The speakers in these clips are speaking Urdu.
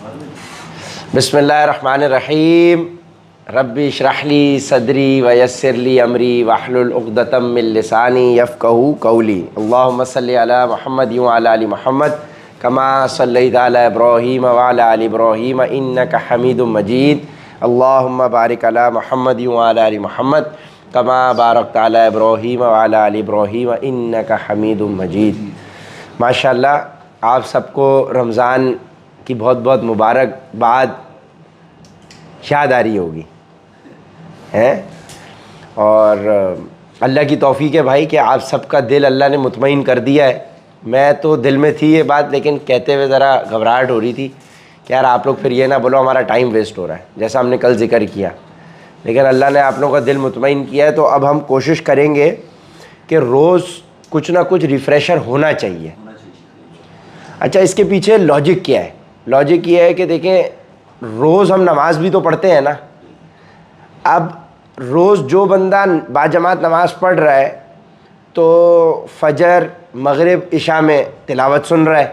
بسم اللہ الرحمن الرحیم. ربی اشرح لی صدری ویسر لی امری واحلل عقدۃ من لسانی یفقہوا قولی. اللہم صلی علی محمد وعلی آل محمد کما صلیت علی ابراہیم وعلی آل ابراہیم انک حمید مجید. اللہم بارک علی محمد وعلی آل محمد کما بارکت علی ابراہیم وعلی آل ابراہیم انک حمید مجید. ماشاءاللہ آپ سب کو رمضان کی بہت بہت مبارکباد یاد آ رہی ہوگی ہیں، اور اللہ کی توفیق ہے بھائی کہ آپ سب کا دل اللہ نے مطمئن کر دیا ہے. میں تو دل میں تھی یہ بات، لیکن کہتے ہوئے ذرا گھبراہٹ ہو رہی تھی کہ یار آپ لوگ پھر یہ نہ بولو ہمارا ٹائم ویسٹ ہو رہا ہے، جیسا ہم نے کل ذکر کیا. لیکن اللہ نے آپ لوگوں کا دل مطمئن کیا ہے، تو اب ہم کوشش کریں گے کہ روز کچھ نہ کچھ ریفریشر ہونا چاہیے. اچھا، اس کے پیچھے لاجک کیا ہے؟ لاجک یہ ہے کہ دیکھیں، روز ہم نماز بھی تو پڑھتے ہیں نا. اب روز جو بندہ باجماعت نماز پڑھ رہا ہے تو فجر مغرب عشاء میں تلاوت سن رہا ہے.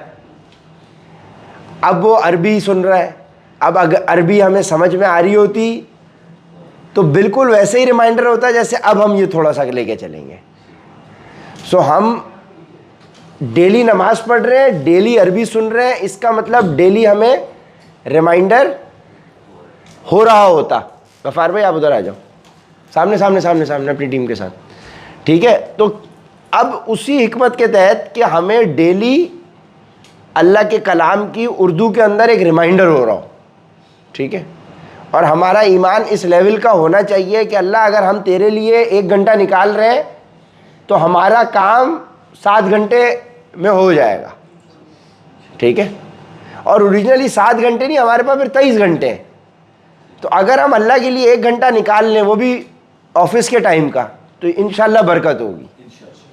اب وہ عربی سن رہا ہے. اب اگر عربی ہمیں سمجھ میں آ رہی ہوتی تو بالکل ویسے ہی ریمائنڈر ہوتا جیسے اب ہم یہ تھوڑا سا لے کے چلیں گے. سو ہم ڈیلی نماز پڑھ رہے ہیں، ڈیلی عربی سن رہے ہیں، اس کا مطلب ڈیلی ہمیں ریمائنڈر ہو رہا ہوتا. غفار بھائی آپ ادھر آ جاؤ، سامنے سامنے سامنے سامنے اپنی ٹیم کے ساتھ. ٹھیک ہے، تو اب اسی حکمت کے تحت کہ ہمیں ڈیلی اللہ کے کلام کی اردو کے اندر ایک ریمائنڈر ہو رہا ہو. ٹھیک ہے، اور ہمارا ایمان اس لیول کا ہونا چاہیے کہ اللہ اگر ہم تیرے لیے 1 گھنٹہ نکال رہے ہیں تو ہمارا کام 7 گھنٹے میں ہو جائے گا. ٹھیک ہے، اور اوریجنلی 7 گھنٹے نہیں، ہمارے پاس پھر 23 گھنٹے ہیں. تو اگر ہم اللہ کے لیے 1 گھنٹہ نکال لیں، وہ بھی آفس کے ٹائم کا، تو انشاءاللہ برکت ہوگی.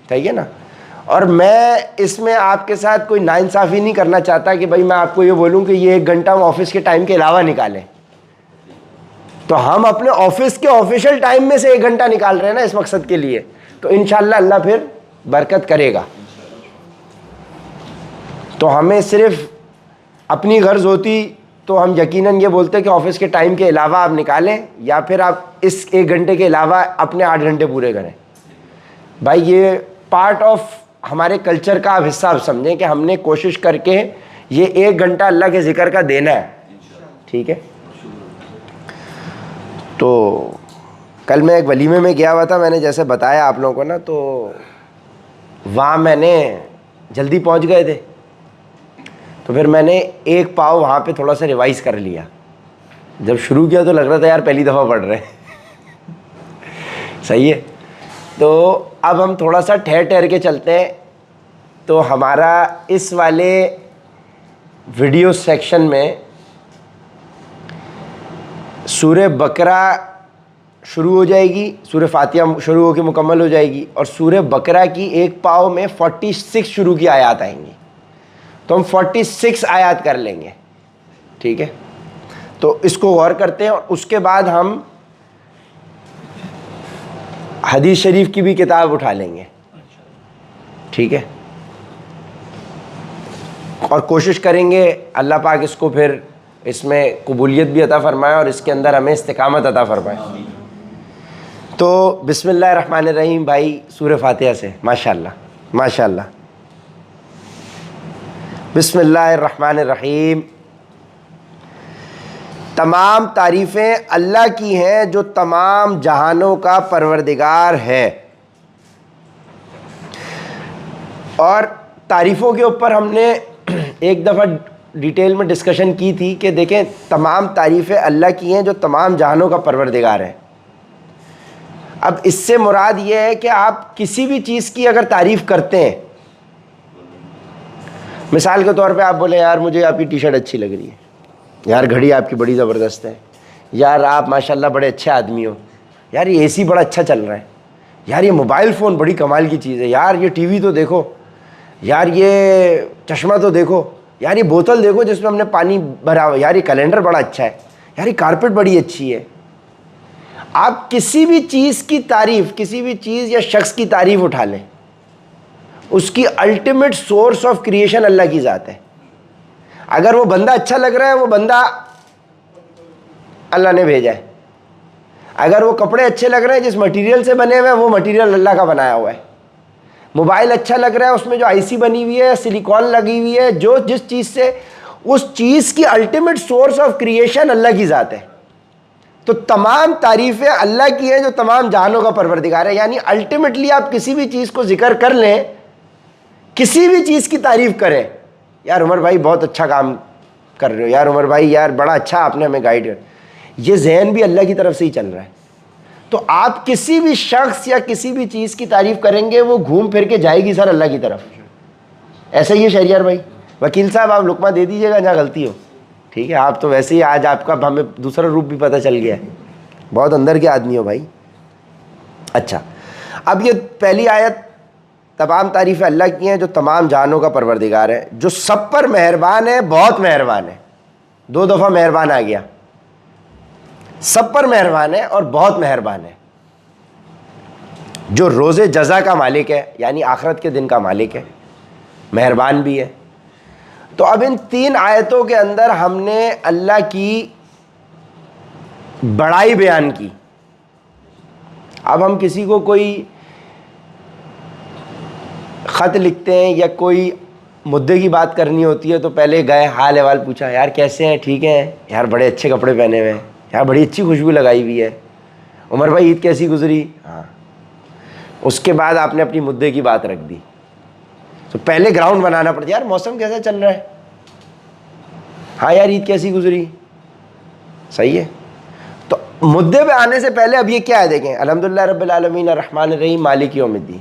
ٹھیک ہے نا. اور میں اس میں آپ کے ساتھ کوئی ناانصافی نہیں کرنا چاہتا کہ بھائی میں آپ کو یہ بولوں کہ یہ 1 گھنٹہ ہم آفس کے ٹائم کے علاوہ نکالیں. تو ہم اپنے آفس کے آفیشیل ٹائم میں سے 1 گھنٹہ نکال رہے ہیں نا اس مقصد کے لیے، تو انشاءاللہ اللہ پھر برکت کرے گا. تو ہمیں صرف اپنی غرض ہوتی تو ہم یقیناً یہ بولتے کہ آفس کے ٹائم کے علاوہ آپ نکالیں، یا پھر آپ اس 1 گھنٹے کے علاوہ اپنے 8 گھنٹے پورے کریں. بھائی یہ پارٹ آف ہمارے کلچر کا آپ حصہ آپ سمجھیں کہ ہم نے کوشش کر کے یہ 1 گھنٹہ اللہ کے ذکر کا دینا ہے. ٹھیک ہے. تو کل میں ایک ولیمے میں گیا ہوا تھا، میں نے جیسے بتایا آپ لوگوں کو نا، تو وہاں میں نے جلدی پہنچ گئے تھے، تو پھر میں نے 1 پاؤ وہاں پہ تھوڑا سا ریوائز کر لیا. جب شروع کیا تو لگ رہا تھا یار پہلی دفعہ پڑھ رہے ہیں. صحیح ہے. تو اب ہم تھوڑا سا ٹھہر کے چلتے ہیں. تو ہمارا اس والے ویڈیو سیکشن میں سورہ بقرہ شروع ہو جائے گی، سورہ فاتحہ شروع ہو کے مکمل ہو جائے گی، اور سورہ بقرہ کی 1 پاؤ میں 46 شروع کی آیات آئیں گی. تو ہم 46 آیات کر لیں گے. ٹھیک ہے، تو اس کو غور کرتے ہیں، اور اس کے بعد ہم حدیث شریف کی بھی کتاب اٹھا لیں گے. ٹھیک ہے، اور کوشش کریں گے اللہ پاک اس کو پھر اس میں قبولیت بھی عطا فرمائے اور اس کے اندر ہمیں استقامت عطا فرمائے. تو بسم اللہ الرحمن الرحیم بھائی، سورہ فاتحہ سے. ماشاءاللہ ماشاءاللہ. بسم اللہ الرحمن الرحیم. تمام تعریفیں اللہ کی ہیں جو تمام جہانوں کا پروردگار ہے. اور تعریفوں کے اوپر ہم نے ایک دفعہ ڈیٹیل میں ڈسکشن کی تھی کہ دیکھیں تمام تعریفیں اللہ کی ہیں جو تمام جہانوں کا پروردگار ہے. اب اس سے مراد یہ ہے کہ آپ کسی بھی چیز کی اگر تعریف کرتے ہیں، مثال کے طور پہ آپ بولیں یار مجھے آپ کی ٹی شرٹ اچھی لگ رہی ہے، یار گھڑی آپ کی بڑی زبردست ہے، یار آپ ماشاءاللہ بڑے اچھے آدمی ہو، یار یہ اے سی بڑا اچھا چل رہا ہے، یار یہ موبائل فون بڑی کمال کی چیز ہے، یار یہ ٹی وی تو دیکھو، یار یہ چشمہ تو دیکھو، یار یہ بوتل دیکھو جس میں ہم نے پانی بھرا ہوا، یار یہ کیلنڈر بڑا اچھا ہے، یار یہ کارپیٹ بڑی اچھی ہے. آپ کسی بھی چیز کی تعریف، کسی بھی چیز یا شخص کی تعریف اٹھا لیں، اس کی الٹیمیٹ سورس آف کریشن اللہ کی ذات ہے. اگر وہ بندہ اچھا لگ رہا ہے، وہ بندہ اللہ نے بھیجا ہے. اگر وہ کپڑے اچھے لگ رہے ہیں، جس مٹیریل سے بنے ہوئے ہیں، وہ مٹیریل اللہ کا بنایا ہوا ہے. موبائل اچھا لگ رہا ہے، اس میں جو آئی سی بنی ہوئی ہے، سلیکون لگی ہوئی ہے، جو جس چیز سے، اس چیز کی الٹیمیٹ سورس آف کریشن اللہ کی ذات ہے. تو تمام تعریفیں اللہ کی ہیں جو تمام جہانوں کا پروردگار ہے. یعنی الٹیمیٹلی آپ کسی بھی چیز کو ذکر کر لیں، کسی بھی چیز کی تعریف کریں، یار عمر بھائی بہت اچھا کام کر رہے ہو، یار عمر بھائی یار بڑا اچھا آپ نے ہمیں گائیڈ کیا، یہ ذہن بھی اللہ کی طرف سے ہی چل رہا ہے. تو آپ کسی بھی شخص یا کسی بھی چیز کی تعریف کریں گے، وہ گھوم پھر کے جائے گی سر اللہ کی طرف. ایسا ہی ہے شہریار بھائی. وکیل صاحب آپ لقمہ دے دیجیے گا جہاں غلطی ہو. ٹھیک ہے، آپ تو ویسے ہی آج آپ کا ہمیں دوسرا روپ بھی پتہ چل گیا ہے، بہت اندر کے آدمی ہو بھائی. اچھا، اب یہ پہلی آیت، تمام تعریفیں اللہ کی ہیں جو تمام جہانوں کا پروردگار ہے، جو سب پر مہربان ہے، بہت مہربان ہے. 2 دفعہ مہربان آ گیا. سب پر مہربان ہے اور بہت مہربان ہے، جو روز جزا کا مالک ہے، یعنی آخرت کے دن کا مالک ہے، مہربان بھی ہے. تو اب ان 3 آیتوں کے اندر ہم نے اللہ کی بڑائی بیان کی. اب ہم کسی کو کوئی خط لکھتے ہیں یا کوئی مدعے کی بات کرنی ہوتی ہے تو پہلے گئے، حال احوال پوچھا، یار کیسے ہیں، ٹھیک ہیں یار، بڑے اچھے کپڑے پہنے ہوئے ہیں یار، بڑی اچھی خوشبو لگائی ہوئی ہے، عمر بھائی عید کیسی گزری؟ ہاں. اس کے بعد آپ نے اپنی مدعے کی بات رکھ دی. تو پہلے گراؤنڈ بنانا پڑتا ہے، یار موسم کیسا چل رہا ہے، ہاں یار عید کیسی گزری، صحیح ہے. تو مدعے پہ آنے سے پہلے اب یہ کیا ہے دیکھیں، الحمدللہ رب العالمین الرحمن الرحیم مالک یوم الدین.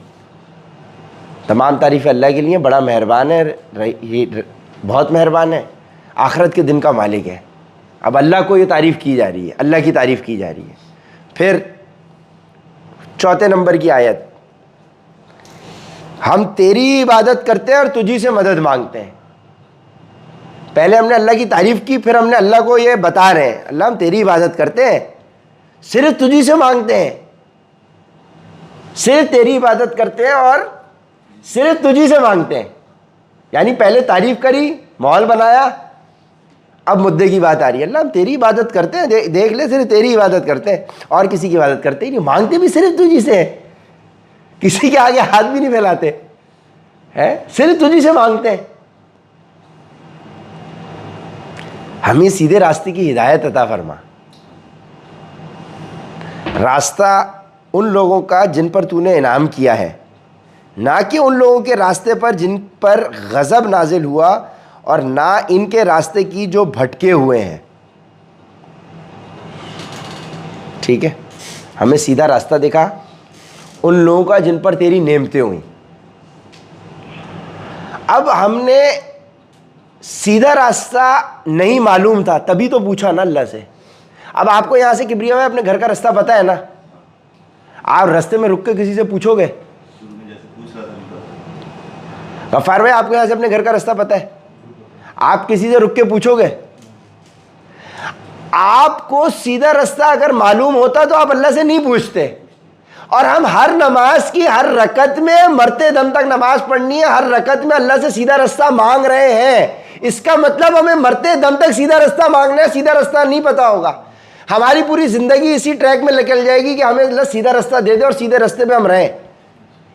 تمام تعریفیں اللہ کے لیے، بڑا مہربان ہے، بہت مہربان ہے، آخرت کے دن کا مالک ہے. اب اللہ کو یہ تعریف کی جا رہی ہے، اللہ کی تعریف کی جا رہی ہے. پھر 4 نمبر کی آیت، ہم تیری عبادت کرتے ہیں اور تجھی سے مدد مانگتے ہیں. پہلے ہم نے اللہ کی تعریف کی، پھر ہم نے اللہ کو یہ بتا رہے ہیں، اللہ ہم تیری عبادت کرتے ہیں، صرف تجھی سے مانگتے ہیں، صرف تیری عبادت کرتے ہیں اور صرف تجھی سے مانگتے ہیں. یعنی پہلے تعریف کری، ماحول بنایا، اب مدعے کی بات آ رہی ہے، اللہ ہم تیری عبادت کرتے ہیں، دیکھ لے صرف تیری عبادت کرتے ہیں اور کسی کی عبادت کرتے ہی نہیں، مانگتے بھی صرف تجھی سے ہیں، کسی کے آگے ہاتھ بھی نہیں پھیلاتے ہیں، صرف تجھی سے مانگتے ہیں. ہمیں سیدھے راستے کی ہدایت عطا فرما. راستہ ان لوگوں کا جن پر تو نے انعام کیا ہے، نہ کہ ان لوگوں کے راستے پر جن پر غضب نازل ہوا، اور نہ ان کے راستے کی جو بھٹکے ہوئے ہیں. ٹھیک ہے، ہمیں سیدھا راستہ دکھا ان لوگوں کا جن پر تیری نعمتیں ہوئیں. اب ہم نے سیدھا راستہ نہیں معلوم تھا، تبھی تو پوچھا نا اللہ سے. اب آپ کو یہاں سے کبریا میں اپنے گھر کا رستہ پتہ ہے نا، آپ رستے میں رک کے کسی سے پوچھو گے؟ غفار بھائی آپ کو یہاں سے اپنے گھر کا رستہ پتہ ہے؟ آپ کسی سے رک کے پوچھو گے؟ آپ کو سیدھا رستہ اگر معلوم ہوتا تو آپ اللہ سے نہیں پوچھتے. اور ہم ہر نماز کی ہر رکعت میں مرتے دم تک نماز پڑھنی ہے، ہر رکعت میں اللہ سے سیدھا رستہ مانگ رہے ہیں. اس کا مطلب ہمیں مرتے دم تک سیدھا رستہ مانگنا ہے. سیدھا رستہ نہیں پتا ہوگا، ہماری پوری زندگی اسی ٹریک میں نکل جائے گی کہ ہمیں اللہ سیدھا رستہ دے دے اور سیدھے رستے پہ ہم رہیں.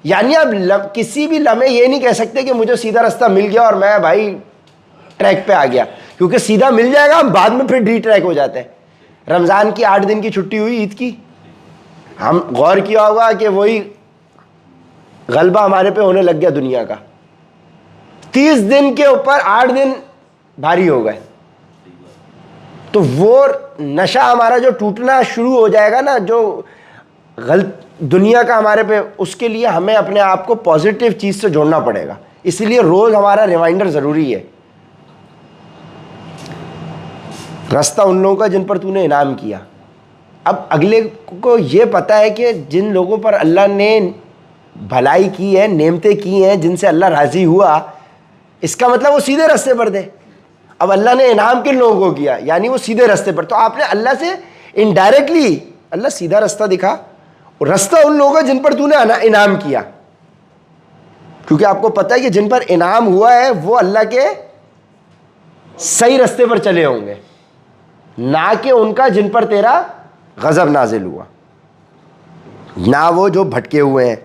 یعنی اب کسی بھی لمحے یہ نہیں کہہ سکتے کہ مجھے سیدھا رستہ مل گیا اور میں بھائی ٹریک پہ آ گیا، کیونکہ سیدھا مل جائے گا ہم بعد میں پھر ڈی ٹریک ہو جاتے ہیں. رمضان کی 8 دن کی چھٹی ہوئی، عید کی، ہم غور کیا ہوگا کہ وہی غلبہ ہمارے پہ ہونے لگ گیا دنیا کا. 30 دن کے اوپر 8 دن بھاری ہو گئے، تو وہ نشہ ہمارا جو ٹوٹنا شروع ہو جائے گا نا، جو غلط دنیا کا ہمارے پہ، اس کے لیے ہمیں اپنے آپ کو پازیٹیو چیز سے جوڑنا پڑے گا. اس لیے روز ہمارا ریمائنڈر ضروری ہے. راستہ ان لوگوں کا جن پر تو نے انعام کیا. اب اگلے کو یہ پتہ ہے کہ جن لوگوں پر اللہ نے بھلائی کی ہے، نعمتیں کی ہیں، جن سے اللہ راضی ہوا، اس کا مطلب وہ سیدھے راستے پر دے. اب اللہ نے انعام کن لوگوں کو کیا؟ یعنی وہ سیدھے راستے پر. تو آپ نے اللہ سے انڈائریکٹلی اللہ سیدھا راستہ دکھا، اور راستہ ان لوگوں کا جن پر تو نے انعام کیا. کیونکہ آپ کو پتہ ہے کہ جن پر انعام ہوا ہے وہ اللہ کے صحیح رستے پر چلے ہوں گے، نہ کہ ان کا جن پر تیرا غضب نازل ہوا، نہ وہ جو بھٹکے ہوئے ہیں۔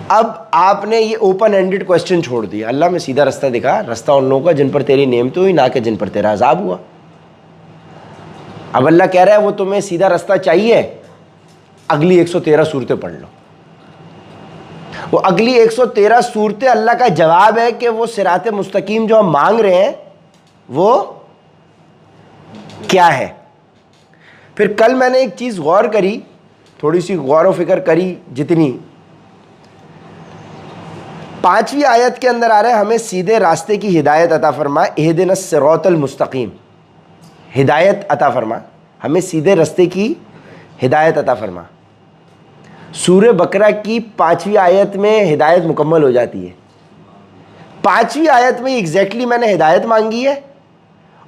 اب آپ نے یہ اوپن اینڈڈ کوسچن چھوڑ دیا، اللہ میں سیدھا رستہ دکھا، رستہ ان لوگوں کا جن پر تیری نعمت ہوئی، نہ کہ جن پر تیرا عذاب ہوا۔ اب اللہ کہہ رہا ہے وہ تمہیں سیدھا رستہ چاہیے، اگلی 113 صورتیں پڑھ لو۔ وہ اگلی 113 صورتیں اللہ کا جواب ہے کہ وہ صراط مستقیم جو ہم مانگ رہے ہیں وہ کیا ہے۔ پھر کل میں نے ایک چیز غور کری، تھوڑی سی غور و فکر کری جتنی، 5ویں آیت کے اندر آ رہا ہے ہمیں سیدھے راستے کی ہدایت عطا فرما، اہدنا الصراط المستقیم، ہدایت عطا فرما، ہمیں سیدھے راستے کی ہدایت عطا فرما۔ سورہ بقرہ کی 5ویں آیت میں ہدایت مکمل ہو جاتی ہے۔ 5ویں آیت میں ایگزیکٹلی میں نے ہدایت مانگی ہے،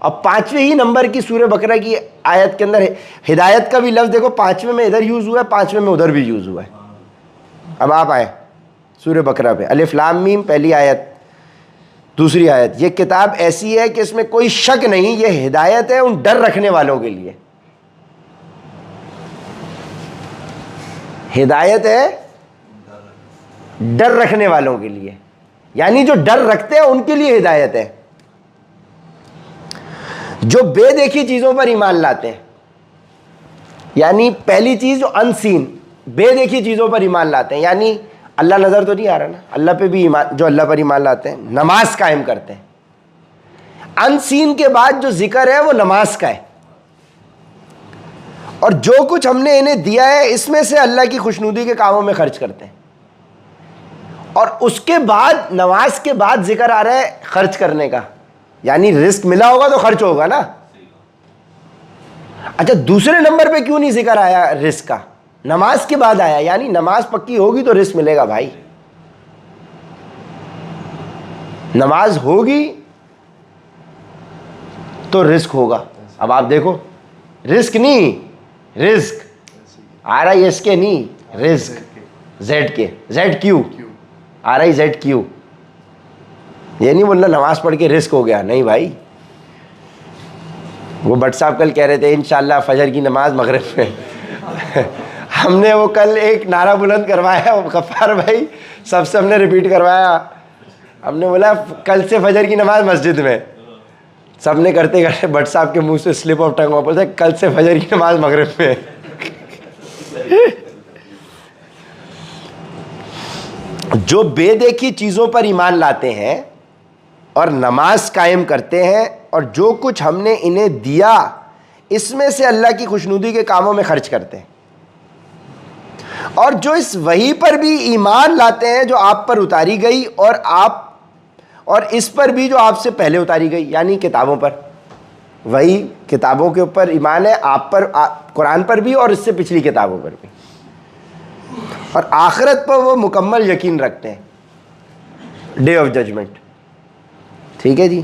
اور 5ویں ہی نمبر کی سورہ بقرہ کی آیت کے اندر ہدایت کا بھی لفظ دیکھو، 5ویں میں ادھر یوز ہوا ہے، 5ویں میں ادھر بھی یوز ہوا ہے۔ اب آپ آئے سورہ بقرہ پہ، الف لام میم پہلی آیت، دوسری آیت، یہ کتاب ایسی ہے کہ اس میں کوئی شک نہیں، یہ ہدایت ہے ان ڈر رکھنے والوں کے لیے۔ ہدایت ہے ڈر رکھنے والوں کے لیے، یعنی جو ڈر رکھتے ہیں ان کے لیے ہدایت ہے۔ جو بے دیکھی چیزوں پر ایمان لاتے ہیں، یعنی پہلی چیز جو انسین، بے دیکھی چیزوں پر ایمان لاتے ہیں، یعنی اللہ نظر تو نہیں آ رہا نا، اللہ پہ بھی ایمان، جو اللہ پر ایمان لاتے ہیں نماز قائم کرتے ہیں۔ انسین کے بعد جو ذکر ہے وہ نماز کا ہے، اور جو کچھ ہم نے انہیں دیا ہے اس میں سے اللہ کی خوشنودی کے کاموں میں خرچ کرتے ہیں۔ اور اس کے بعد نماز کے بعد ذکر آ رہا ہے خرچ کرنے کا، یعنی رزق ملا ہوگا تو خرچ ہوگا نا۔ اچھا دوسرے نمبر پہ کیوں نہیں ذکر آیا رزق کا؟ نماز کے بعد آیا، یعنی نماز پکی ہوگی تو رزق ملے گا بھائی، نماز ہوگی تو رزق ہوگا۔ اب آپ دیکھو، رزق نہیں، رزق آ رہا ہے اس کے نہیں، رزق زیڈ کے، زیڈ کیو آ رہا ہے، زیڈ کیو، یہ نہیں بولنا نماز پڑھ کے رزق ہو گیا، نہیں بھائی۔ وہ بٹ صاحب کل کہہ رہے تھے انشاءاللہ فجر کی نماز مغرب میں، ہم نے وہ کل ایک نعرہ بلند کروایا، غفار بھائی سب سے ہم نے ریپیٹ کروایا، ہم نے بولا کل سے فجر کی نماز مسجد میں، سب نے کرتے کرتے بٹ صاحب کے منہ سے سلپ آف ٹنگ واپس ہے، کل سے فجر کی نماز مغرب میں۔ جو بے دیکھی چیزوں پر ایمان لاتے ہیں اور نماز قائم کرتے ہیں، اور جو کچھ ہم نے انہیں دیا اس میں سے اللہ کی خوشنودی کے کاموں میں خرچ کرتے ہیں، اور جو اس وحی پر بھی ایمان لاتے ہیں جو آپ پر اتاری گئی، اور اس پر بھی جو آپ سے پہلے اتاری گئی، یعنی کتابوں پر، وہی کتابوں کے اوپر ایمان ہے، آپ پر، قرآن پر بھی اور اس سے پچھلی کتابوں پر بھی، اور آخرت پر وہ مکمل یقین رکھتے ہیں، ڈے آف ججمنٹ۔ ٹھیک ہے جی،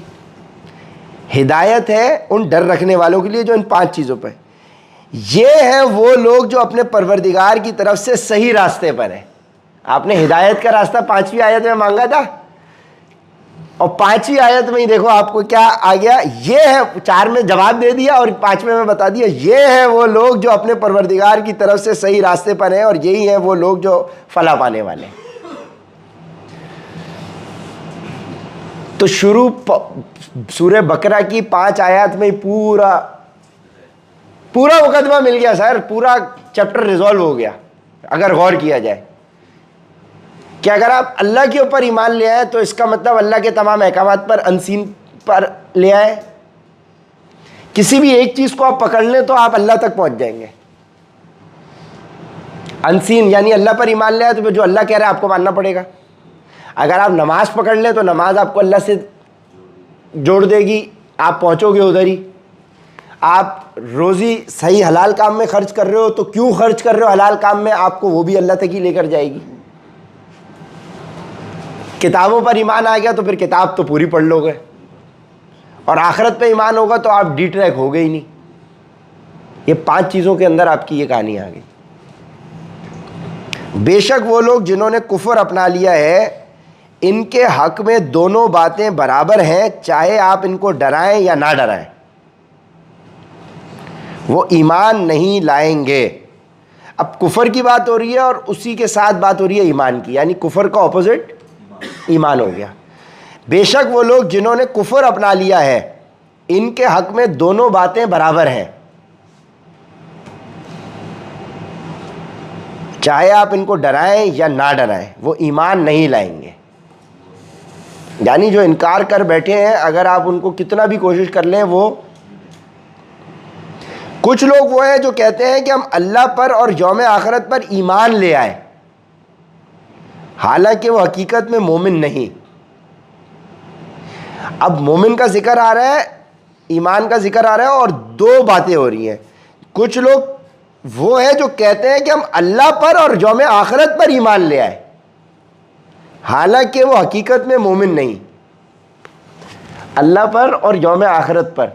ہدایت ہے ان ڈر رکھنے والوں کے لیے جو ان 5 چیزوں پہ، یہ ہیں وہ لوگ جو اپنے پروردگار کی طرف سے صحیح راستے پر ہیں۔ آپ نے ہدایت کا راستہ 5ویں آیت میں مانگا تھا، اور 5ویں آیت میں ہی دیکھو آپ کو کیا آ گیا، یہ ہے، 4 میں جواب دے دیا اور 5ویں میں بتا دیا، یہ ہے وہ لوگ جو اپنے پروردگار کی طرف سے صحیح راستے پر ہیں، اور یہی ہیں وہ لوگ جو فلاح پانے والے ہیں۔ تو شروع سورہ بقرہ کی 5 آیات میں پورا مقدمہ مل گیا سر، پورا چیپٹر ریزالو ہو گیا اگر غور کیا جائے کہ اگر آپ اللہ کے اوپر ایمان لے آئے تو اس کا مطلب اللہ کے تمام احکامات پر، انسین پر لے آئے، کسی بھی ایک چیز کو آپ پکڑ لیں تو آپ اللہ تک پہنچ جائیں گے۔ انسین یعنی اللہ پر ایمان لے آئے تو جو اللہ کہہ رہا ہے آپ کو ماننا پڑے گا۔ اگر آپ نماز پکڑ لیں تو نماز آپ کو اللہ سے جوڑ دے گی، آپ پہنچو گے ادھر ہی۔ آپ روزی صحیح حلال کام میں خرچ کر رہے ہو تو کیوں خرچ کر رہے ہو حلال کام میں، آپ کو وہ بھی اللہ تک ہی لے کر جائے گی۔ کتابوں پر ایمان آ گیا تو پھر کتاب تو پوری پڑھ لو گے، اور آخرت پہ ایمان ہوگا تو آپ ڈی ٹریک ہو گئے ہی نہیں۔ یہ 5 چیزوں کے اندر آپ کی یہ کہانی آ گئی۔ بے شک وہ لوگ جنہوں نے کفر اپنا لیا ہے ان کے حق میں دونوں باتیں برابر ہیں، چاہے آپ ان کو ڈرائیں یا نہ ڈرائیں، وہ ایمان نہیں لائیں گے۔ اب کفر کی بات ہو رہی ہے اور اسی کے ساتھ بات ہو رہی ہے ایمان کی، یعنی کفر کا اپوزٹ ایمان ہو گیا۔ بے شک وہ لوگ جنہوں نے کفر اپنا لیا ہے، ان کے حق میں دونوں باتیں برابر ہیں، چاہے آپ ان کو ڈرائیں یا نہ ڈرائیں، وہ ایمان نہیں لائیں گے۔ یعنی جو انکار کر بیٹھے ہیں، اگر آپ ان کو کتنا بھی کوشش کر لیں، وہ کچھ لوگ وہ ہیں جو کہتے ہیں کہ ہم اللہ پر اور یوم آخرت پر ایمان لے آئے، حالانکہ وہ حقیقت میں مومن نہیں۔ اب مومن کا ذکر آ رہا ہے، ایمان کا ذکر آ رہا ہے، اور دو باتیں ہو رہی ہیں۔ کچھ لوگ وہ ہیں جو کہتے ہیں کہ ہم اللہ پر اور یوم آخرت پر ایمان لے آئے، حالانکہ وہ حقیقت میں مومن نہیں۔ اللہ پر اور یوم آخرت پر،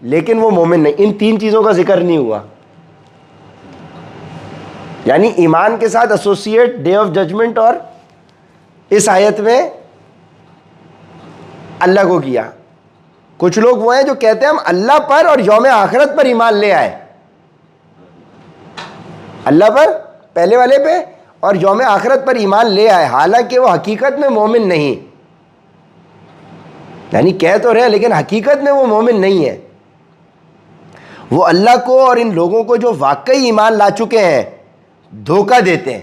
لیکن وہ مومن نہیں۔ ان تین چیزوں کا ذکر نہیں ہوا، یعنی ایمان کے ساتھ ایسوسیٹ ڈے آف ججمنٹ اور اس آیت میں اللہ کو کیا۔ کچھ لوگ وہ ہیں جو کہتے ہیں ہم اللہ پر اور یوم آخرت پر ایمان لے آئے، اللہ پر پہلے والے پہ اور یوم آخرت پر ایمان لے آئے، حالانکہ وہ حقیقت میں مومن نہیں۔ یعنی کہہ تو رہے لیکن حقیقت میں وہ مومن نہیں ہے۔ وہ اللہ کو اور ان لوگوں کو جو واقعی ایمان لا چکے ہیں دھوکہ دیتے ہیں،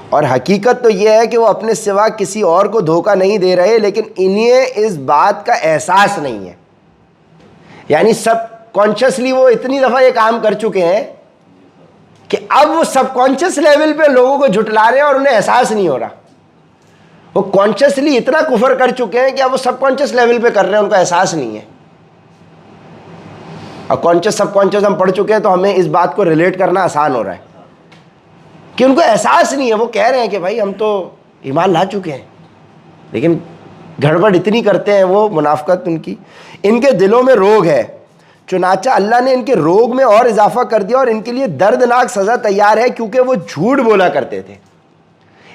اور حقیقت تو یہ ہے کہ وہ اپنے سوا کسی اور کو دھوکہ نہیں دے رہے، لیکن انہیں اس بات کا احساس نہیں ہے۔ یعنی سب کانشیسلی وہ اتنی دفعہ یہ کام کر چکے ہیں کہ اب وہ سب کانشیس لیول پہ لوگوں کو جھٹلا رہے ہیں اور انہیں احساس نہیں ہو رہا۔ وہ کانشیسلی اتنا کفر کر چکے ہیں کہ اب وہ سب کانشیس لیول پہ کر رہے ہیں، ان کو احساس نہیں ہے۔ اور کانشیس سب کانشیس ہم پڑھ چکے ہیں تو ہمیں اس بات کو ریلیٹ کرنا آسان ہو رہا ہے کہ ان کو احساس نہیں ہے۔ وہ کہہ رہے ہیں کہ بھائی ہم تو ایمان لا چکے ہیں، لیکن گڑبڑ اتنی کرتے ہیں وہ، منافقت ان کی۔ ان کے دلوں میں روگ ہے، چنانچہ اللہ نے ان کے روگ میں اور اضافہ کر دیا، اور ان کے لیے دردناک سزا تیار ہے، کیونکہ وہ جھوٹ بولا کرتے تھے۔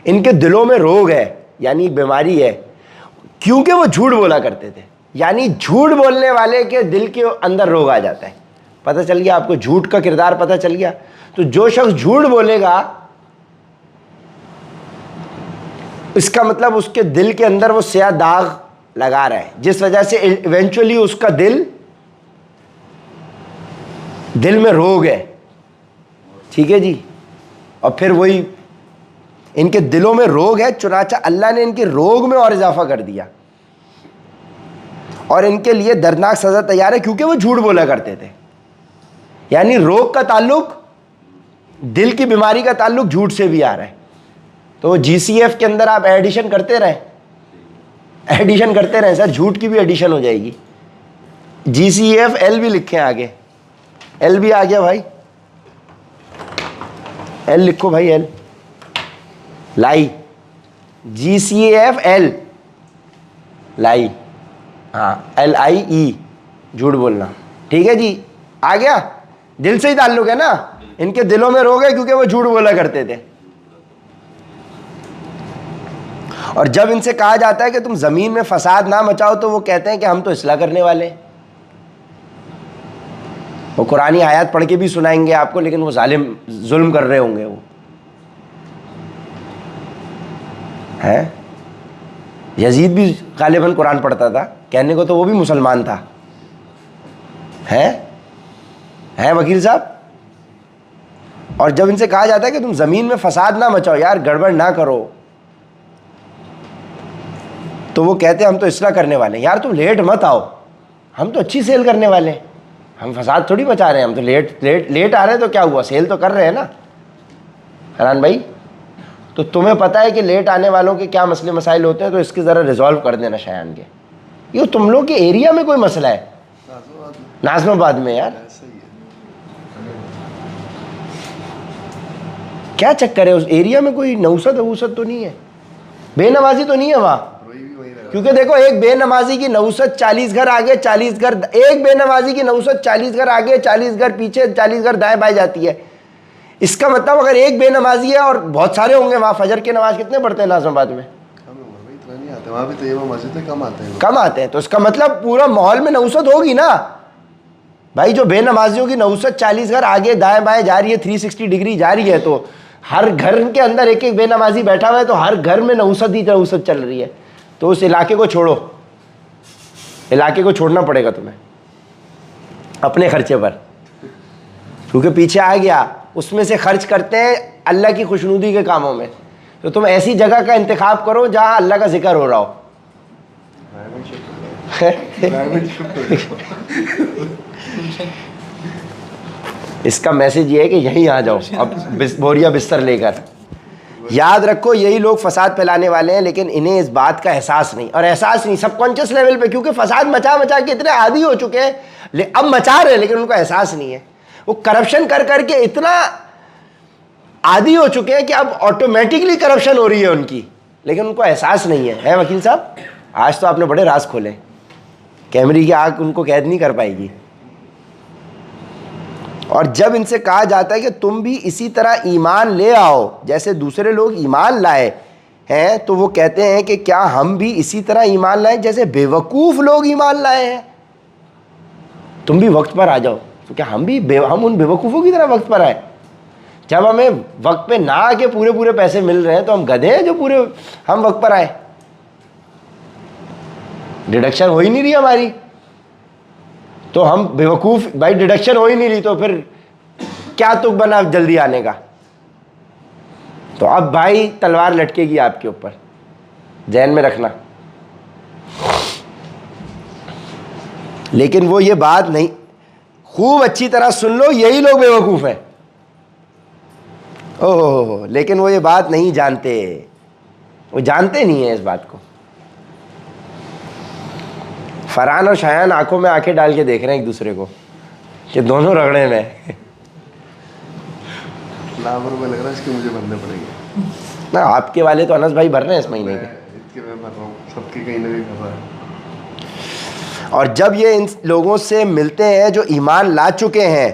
ان کے دلوں میں روگ ہے، یعنی بیماری ہے، کیونکہ وہ جھوٹ بولا کرتے تھے۔ یعنی جھوٹ بولنے والے کے دل کے اندر روگ آ جاتا ہے۔ پتہ چل گیا آپ کو، جھوٹ کا کردار پتہ چل گیا۔ تو جو شخص جھوٹ بولے گا، اس کا مطلب اس کے دل کے اندر وہ سیاہ داغ لگا رہا ہے، جس وجہ سے ایونچولی اس کا دل میں روگ ہے۔ ٹھیک ہے جی، اور پھر وہی ان کے دلوں میں روگ ہے، چنانچہ اللہ نے ان کے روگ میں اور اضافہ کر دیا، اور ان کے لیے دردناک سزا تیار ہے، کیونکہ وہ جھوٹ بولا کرتے تھے۔ یعنی روگ کا تعلق، دل کی بیماری کا تعلق جھوٹ سے بھی آ رہا ہے۔ تو جی سی ایف کے اندر آپ ایڈیشن کرتے رہیں سر، جھوٹ کی بھی ایڈیشن ہو جائے گی۔ جی سی ایف ایل بھی لکھیں آگے، ایل بھی آ گیا بھائی، ایل لکھو بھائی، ایل لائی، جی سی ایف ایل لائی، ہاں ایل آئی ای، جھوٹ بولنا۔ ٹھیک ہے جی، آ گیا، دل سے ہی تعلق ہے نا۔ ان کے دلوں میں روگ ہے کیونکہ وہ جھوٹ بولا کرتے تھے۔ اور جب ان سے کہا جاتا ہے کہ تم زمین میں فساد نہ مچاؤ، تو وہ کہتے ہیں کہ ہم تو اصلاح کرنے والے ہیں۔ وہ قرآنی آیات پڑھ کے بھی سنائیں گے آپ کو، لیکن وہ ظلم کر رہے ہوں گے۔ وہ ہے یزید بھی غالباً قرآن پڑھتا تھا، کہنے کو تو وہ بھی مسلمان تھا، ہے وکیل صاحب۔ اور جب ان سے کہا جاتا ہے کہ تم زمین میں فساد نہ مچاؤ، یار گڑبڑ نہ کرو، تو وہ کہتے ہیں ہم تو اصلاح کرنے والے ہیں۔ یار تم لیٹ مت آؤ، ہم تو اچھی سیل کرنے والے ہیں، ہم فساد تھوڑی مچا رہے ہیں، ہم تو لیٹ آ رہے ہیں، تو کیا ہوا، سیل تو کر رہے ہیں نا حران بھائی۔ تو تمہیں پتہ ہے کہ لیٹ آنے والوں کے کیا مسئلے مسائل ہوتے ہیں، تو اس کے ذرا ریزالو کر دینا شایان کے۔ یہ تم لوگ کے ایریا میں کوئی مسئلہ ہے، ناظم آباد میں، یار کیا چکر ہے اس ایریا میں؟ کوئی نوست تو نہیں ہے، بے نمازی تو نہیں ہے وہاں؟ کیونکہ دیکھو، ایک بے نمازی کی نوست 40 گھر آگے، 40 گھر، ایک بے نمازی کی نوست 40 گھر آگے، 40 گھر پیچھے، 40 گھر دائیں بائیں جاتی ہے۔ اس کا مطلب اگر ایک بے نمازی ہے اور بہت سارے ہوں گے وہاں، فجر کی نماز کتنے پڑھتے ہیں ناظم آباد میں؟ آتے ہیں وہاں بھی طیبہ مسجد ہے, کم آتے ہیں, کم آتے ہیں. تو اس کا مطلب پورا ماحول میں نوست ہوگی نا بھائی. جو بے نمازیوں کی نوست 40 گھر آگے دائیں بائیں جا رہی ہے, 360 ڈگری جا رہی ہے, تو ہر گھر کے اندر ایک ایک بے نمازی بیٹھا ہوا ہے, تو ہر گھر میں نوست ہی نوست چل رہی ہے. تو اس علاقے کو چھوڑو, علاقے کو چھوڑنا پڑے گا تمہیں اپنے خرچے پر, کیونکہ پیچھے آ گیا. اس میں سے خرچ کرتے ہیں اللہ کی خوشنودی کے کاموں میں. تو تم ایسی جگہ کا انتخاب کرو جہاں اللہ کا ذکر ہو رہا ہو. اس کا میسج یہ ہے کہ یہیں آ جاؤ اب بوریا بستر لے کر. یاد رکھو یہی لوگ فساد پھیلانے والے ہیں, لیکن انہیں اس بات کا احساس نہیں, اور احساس نہیں سب کانشیس لیول پہ, کیونکہ فساد مچا مچا کے اتنے عادی ہو چکے ہیں, اب مچا رہے ہیں لیکن ان کو احساس نہیں ہے. وہ کرپشن کر کر کے اتنا عادی ہو چکے ہیں کہ اب آٹومیٹکلی کرپشن ہو رہی ہے ان کی, لیکن ان کو احساس نہیں ہے. ہے وکیل صاحب, آج تو آپ نے بڑے راز کھولے. کیمرے کی آنکھ ان کو قید نہیں کر پائے گی. اور جب ان سے کہا جاتا ہے کہ تم بھی اسی طرح ایمان لے آؤ جیسے دوسرے لوگ ایمان لائے ہیں, تو وہ کہتے ہیں کہ کیا ہم بھی اسی طرح ایمان لائیں جیسے بیوقوف لوگ ایمان لائے ہیں. تم بھی وقت پر آ جاؤ. تو کیا ہم ان بیوقوفوں کی طرح وقت پر آئے؟ جب ہمیں وقت پہ نہ آ کے پورے پیسے مل رہے ہیں تو ہم گدھے ہیں جو ہم وقت پر آئے. ڈیڈکشن ہو ہی نہیں رہی ہماری, تو ہم بیوقوف. بھائی ڈیڈکشن ہو ہی نہیں رہی تو پھر کیا تک بنا جلدی آنے کا. تو اب بھائی تلوار لٹکے گی آپ کے اوپر, ذہن میں رکھنا. لیکن وہ یہ بات نہیں, خوب اچھی طرح سن لو, یہی لوگ بیوقوف ہیں. اوہ لیکن وہ یہ بات نہیں جانتے, وہ جانتے نہیں ہیں اس بات کو. فرحان اور شایان آنکھوں میں آنکھیں ڈال کے دیکھ رہے ہیں ایک دوسرے کو کہ دونوں رگڑے میں. لاکھ روپے لگ رہا ہے اس کے مجھے بھرنے پڑیں گے. نا آپ کے والے تو انس بھائی بھر رہے ہیں اس مہینے کے. میں بھر رہا ہوں, سب کی کہیں نہ کہیں بھر رہا ہے. اور جب یہ ان لوگوں سے ملتے ہیں جو ایمان لا چکے ہیں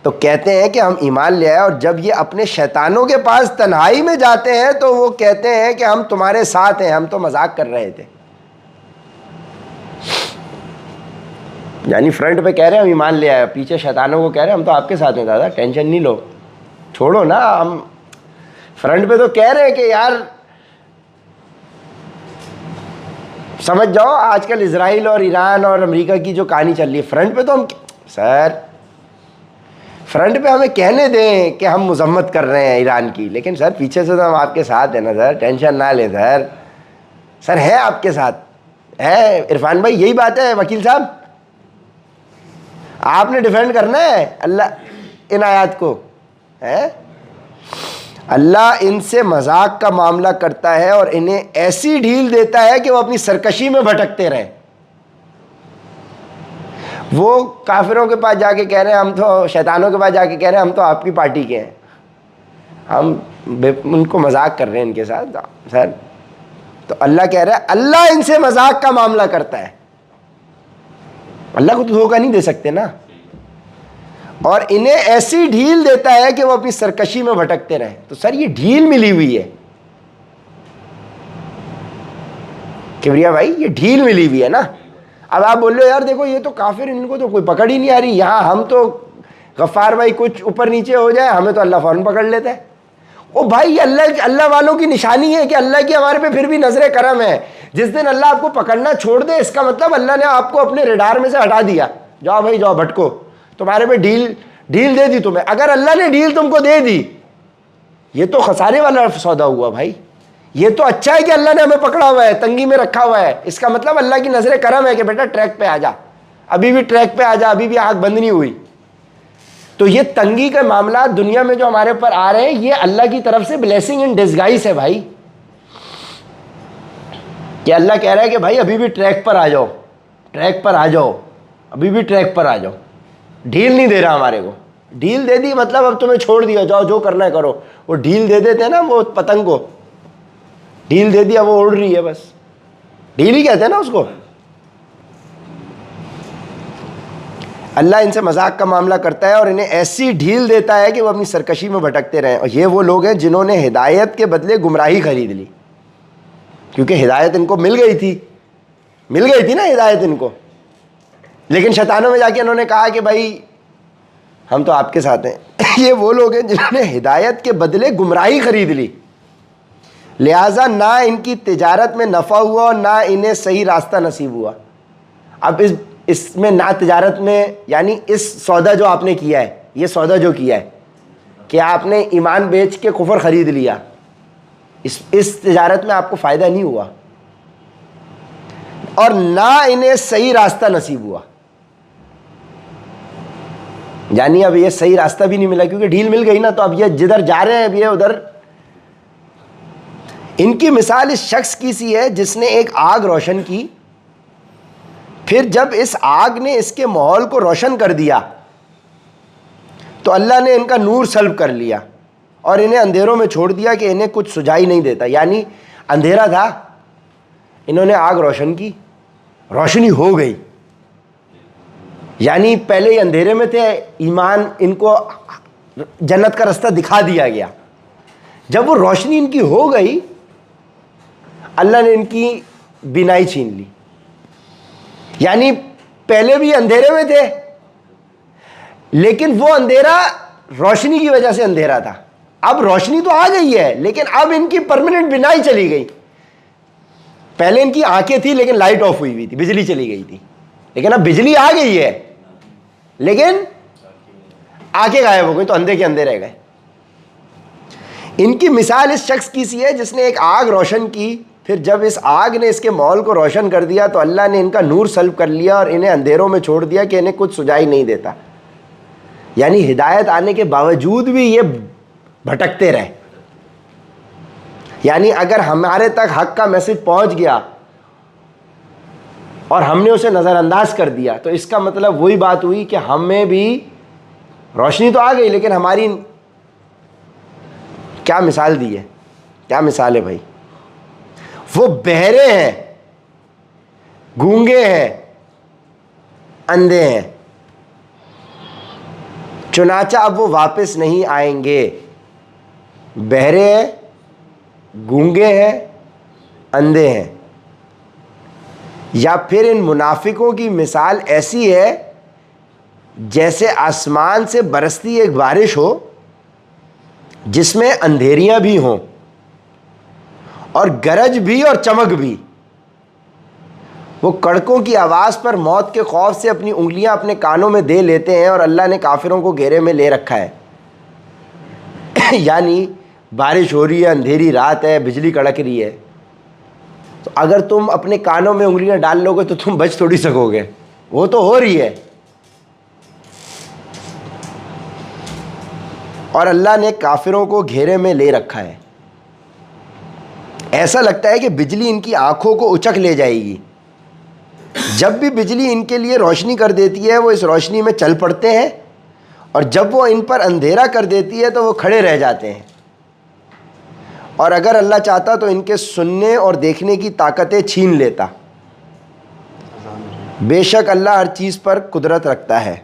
تو کہتے ہیں کہ ہم ایمان لے آئے, اور جب یہ اپنے شیطانوں کے پاس تنہائی میں جاتے ہیں تو وہ کہتے ہیں کہ ہم تمہارے ساتھ ہیں, ہم تو مذاق کر رہے تھے. یعنی فرنٹ پہ کہہ رہے ہیں ہم ایمان لے آئے, پیچھے شیطانوں کو کہہ رہے ہیں ہم تو آپ کے ساتھ ہیں دادا, ٹینشن نہیں لو, چھوڑو نا. ہم فرنٹ پہ تو کہہ رہے ہیں کہ یار سمجھ جاؤ آج کل اسرائیل اور ایران اور امریکہ کی جو کہانی چل رہی ہے, فرنٹ پہ تو ہم سر فرنٹ پہ ہمیں کہنے دیں کہ ہم مذمت کر رہے ہیں ایران کی, لیکن سر پیچھے سے تو ہم آپ کے ساتھ ہیں نا سر, ٹینشن نہ لیں سر. سر ہے آپ کے ساتھ ہے عرفان بھائی, یہی بات ہے وکیل صاحب. آپ نے ڈیفینڈ کرنا ہے اللہ ان آیات کو. ہے اللہ ان سے مذاق کا معاملہ کرتا ہے اور انہیں ایسی ڈھیل دیتا ہے کہ وہ اپنی سرکشی میں بھٹکتے رہیں. وہ کافروں کے پاس جا کے کہہ رہے ہیں, ہم تو شیطانوں کے پاس جا کے کہہ رہے ہیں ہم تو آپ کی پارٹی کے ہیں, ہم ان کو مذاق کر رہے ہیں ان کے ساتھ سر. تو اللہ کہہ رہا ہے اللہ ان سے مذاق کا معاملہ کرتا ہے. اللہ کو تو دھوکہ نہیں دے سکتے نا, اور انہیں ایسی ڈھیل دیتا ہے کہ وہ اپنی سرکشی میں بھٹکتے رہیں. تو سر یہ ڈھیل ملی ہوئی ہے کبریا بھائی, یہ ڈھیل ملی ہوئی ہے نا. اب آپ بول رہے ہو یار دیکھو یہ تو کافر, ان کو تو کوئی پکڑ ہی نہیں آ رہی, یہاں ہم تو غفار بھائی کچھ اوپر نیچے ہو جائے ہمیں تو اللہ فوراً پکڑ لیتا ہے. او بھائی اللہ والوں کی نشانی ہے کہ اللہ کی ہمارے پہ پھر بھی نظر کرم ہے. جس دن اللہ آپ کو پکڑنا چھوڑ دے, اس کا مطلب اللہ نے آپ کو اپنے ریڈار میں سے ہٹا دیا, جاؤ بھائی جاؤ بھٹکو, تمہارے پہ ڈھیل دے دی تمہیں. اگر اللہ نے ڈھیل تم کو دے دی, یہ تو خسارے والا سودا ہوا بھائی. یہ تو اچھا ہے کہ اللہ نے ہمیں پکڑا ہوا ہے, تنگی میں رکھا ہوا ہے, اس کا مطلب اللہ کی نظر کرم ہے کہ بیٹا ٹریک پہ آ جا, ابھی بھی ٹریک پہ آ جا, ابھی بھی آنکھ بند نہیں ہوئی. تو یہ تنگی کے معاملات دنیا میں جو ہمارے پر آ رہے ہیں یہ اللہ کی طرف سے بلیسنگ ان ڈسگائز ہے بھائی. کہ اللہ کہہ رہا ہے کہ بھائی ابھی بھی ٹریک پر آ جاؤ, ٹریک پر آ جاؤ, ابھی بھی ٹریک پر آ جاؤ. ڈھیل نہیں دے رہا ہمارے کو. ڈھیل دے دی مطلب اب تمہیں چھوڑ دیا, جاؤ جو کرنا ہے کرو. وہ ڈھیل دے دیتے ہیں نا وہ پتنگ کو, ڈھیل دے دیا وہ اڑ رہی ہے, بس ڈھیل ہی کہتے ہیں نا اس کو. اللہ ان سے مذاق کا معاملہ کرتا ہے اور انہیں ایسی ڈھیل دیتا ہے کہ وہ اپنی سرکشی میں بھٹکتے رہیں. اور یہ وہ لوگ ہیں جنہوں نے ہدایت کے بدلے گمراہی خرید لی. کیونکہ ہدایت ان کو مل گئی تھی نا ہدایت ان کو. لیکن شیطانوں میں جا کے انہوں نے کہا کہ بھائی ہم تو آپ کے ساتھ ہیں. یہ وہ لوگ ہیں جنہوں نے ہدایت کے بدلے گمراہی خرید لی, لہٰذا نہ ان کی تجارت میں نفع ہوا اور نہ انہیں صحیح راستہ نصیب ہوا. اب اس میں نہ تجارت میں یعنی اس سودا جو آپ نے کیا ہے, یہ سودا جو کیا ہے کہ آپ نے ایمان بیچ کے کفر خرید لیا, اس تجارت میں آپ کو فائدہ نہیں ہوا, اور نہ انہیں صحیح راستہ نصیب ہوا. یعنی اب یہ صحیح راستہ بھی نہیں ملا کیونکہ ڈھیل مل گئی نا, تو اب یہ جدھر جا رہے ہیں اب یہ ادھر. ان کی مثال اس شخص کی سی ہے جس نے ایک آگ روشن کی, پھر جب اس آگ نے اس کے ماحول کو روشن کر دیا تو اللہ نے ان کا نور سلب کر لیا اور انہیں اندھیروں میں چھوڑ دیا کہ انہیں کچھ سجائی نہیں دیتا. یعنی اندھیرا تھا, انہوں نے آگ روشن کی, روشنی ہو گئی. یعنی پہلے ہی اندھیرے میں تھے, ایمان ان کو جنت کا رستہ دکھا دیا گیا. جب وہ روشنی ان کی ہو گئی اللہ نے ان کی بینائی چھین لی. یعنی پہلے بھی اندھیرے میں تھے لیکن وہ اندھیرا روشنی کی وجہ سے اندھیرا تھا. اب روشنی تو آ گئی ہے لیکن اب ان کی پرماننٹ بینائی چلی گئی. پہلے ان کی آنکھیں تھی لیکن لائٹ آف ہوئی تھی, بجلی چلی گئی تھی, لیکن اب بجلی آ گئی ہے لیکن آنکھیں غائب ہو گئی تو اندھے کے اندھے رہ گئے. ان کی مثال اس شخص کی سی ہے جس نے ایک آگ روشن کی, پھر جب اس آگ نے اس کے ماحول کو روشن کر دیا تو اللہ نے ان کا نور سلب کر لیا اور انہیں اندھیروں میں چھوڑ دیا کہ انہیں کچھ سجائی نہیں دیتا. یعنی ہدایت آنے کے باوجود بھی یہ بھٹکتے رہے. یعنی اگر ہمارے تک حق کا میسج پہنچ گیا اور ہم نے اسے نظر انداز کر دیا تو اس کا مطلب وہی بات ہوئی کہ ہمیں بھی روشنی تو آ گئی لیکن ہماری کیا مثال دی ہے, کیا مثال ہے بھائی. وہ بہرے ہیں, گونگے ہیں, اندھے ہیں, چنانچہ اب وہ واپس نہیں آئیں گے. بہرے ہیں, گونگے ہیں, اندھے ہیں. یا پھر ان منافقوں کی مثال ایسی ہے جیسے آسمان سے برستی ایک بارش ہو جس میں اندھیریاں بھی ہوں اور گرج بھی اور چمک بھی. وہ کڑکوں کی آواز پر موت کے خوف سے اپنی انگلیاں اپنے کانوں میں دے لیتے ہیں اور اللہ نے کافروں کو گھیرے میں لے رکھا ہے. یعنی بارش ہو رہی ہے, اندھیری رات ہے, بجلی کڑک رہی ہے, تو اگر تم اپنے کانوں میں انگلیاں ڈال لو گے تو تم بچ تھوڑی سکو گے, وہ تو ہو رہی ہے. اور اللہ نے کافروں کو گھیرے میں لے رکھا ہے. ایسا لگتا ہے کہ بجلی ان کی آنکھوں کو اچک لے جائے گی. جب بھی بجلی ان کے لیے روشنی کر دیتی ہے وہ اس روشنی میں چل پڑتے ہیں, اور جب وہ ان پر اندھیرا کر دیتی ہے تو وہ کھڑے رہ جاتے ہیں. اور اگر اللہ چاہتا تو ان کے سننے اور دیکھنے کی طاقتیں چھین لیتا. بے شک اللہ ہر چیز پر قدرت رکھتا ہے.